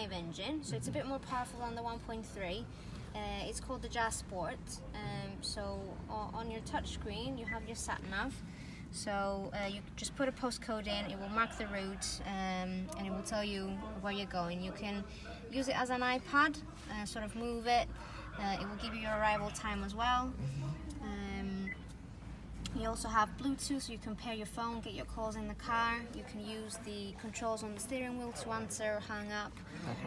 1.5 engine, so it's a bit more powerful than the 1.3. It's called the Jazz Sport. So on your touchscreen, you have your sat nav. So you just put a postcode in, it will mark the route, and it will tell you where you're going. You can use it as an iPad, sort of move it. It will give you your arrival time as well. You also have Bluetooth, so you can pair your phone, get your calls in the car. You can use the controls on the steering wheel to answer or hang up,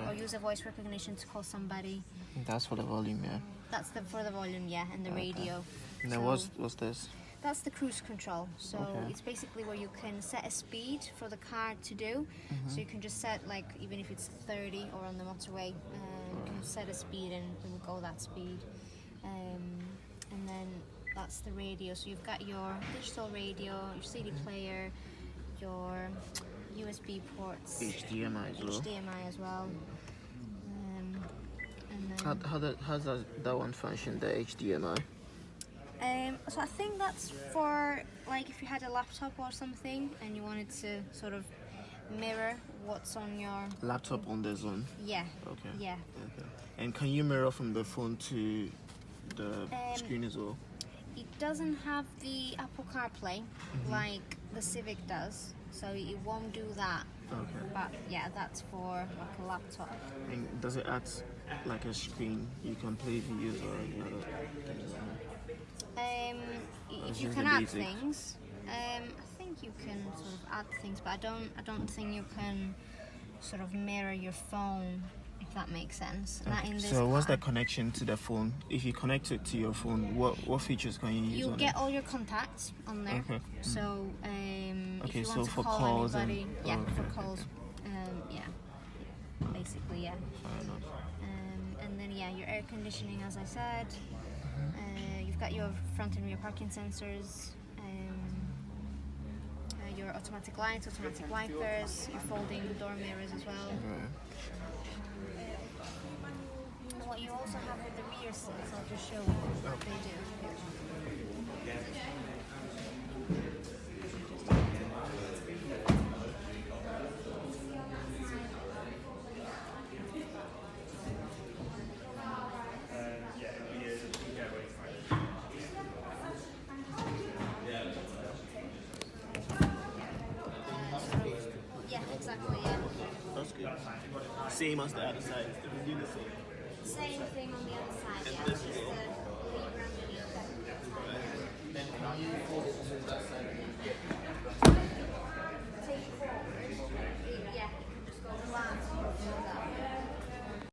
or use a voice recognition to call somebody. That's for the volume, yeah? That's for the volume, yeah, and the radio. And then what's this? That's the cruise control. So it's basically where you can set a speed for the car to do. So you can just set, like, even if it's 30 or on the motorway, you can set a speed and it will go that speed. And then that's the radio. So you've got your digital radio, your CD player, your USB ports, HDMI as well. And then How does that one function, the HDMI? So I think that's for, like, if you had a laptop or something and you wanted to sort of mirror what's on your laptop on the zone. Yeah. Okay. Yeah. Okay. And can you mirror from the phone to the screen as well? It doesn't have the Apple CarPlay like the Civic does, so it won't do that. Okay. But yeah, that's for like a laptop. And does it add like a screen you can play videos or any other things on it? If you can add things, I think you can sort of add things, but I don't think you can sort of mirror your phone, if that makes sense. Okay. Not in this so what's car. the connection to the phone? If you connect it to your phone, what features can you use You on get it? all your contacts on there. Okay. So if you so want to for call calls anybody, and for calls, yeah, basically, yeah. Fair enough. And then yeah, your air conditioning, as I said. You've got your front and rear parking sensors. Your automatic lights, automatic wipers, your folding door mirrors as well. And what you also have with the rear seats, I'll just show you what they do. Exactly, yeah. That's good. Same as the other side. It will do the same. Same thing on the other side, And yeah. this Just is all. the lever underneath it. And can you fold it to that side? Take it forward. Yeah, you can just go flat.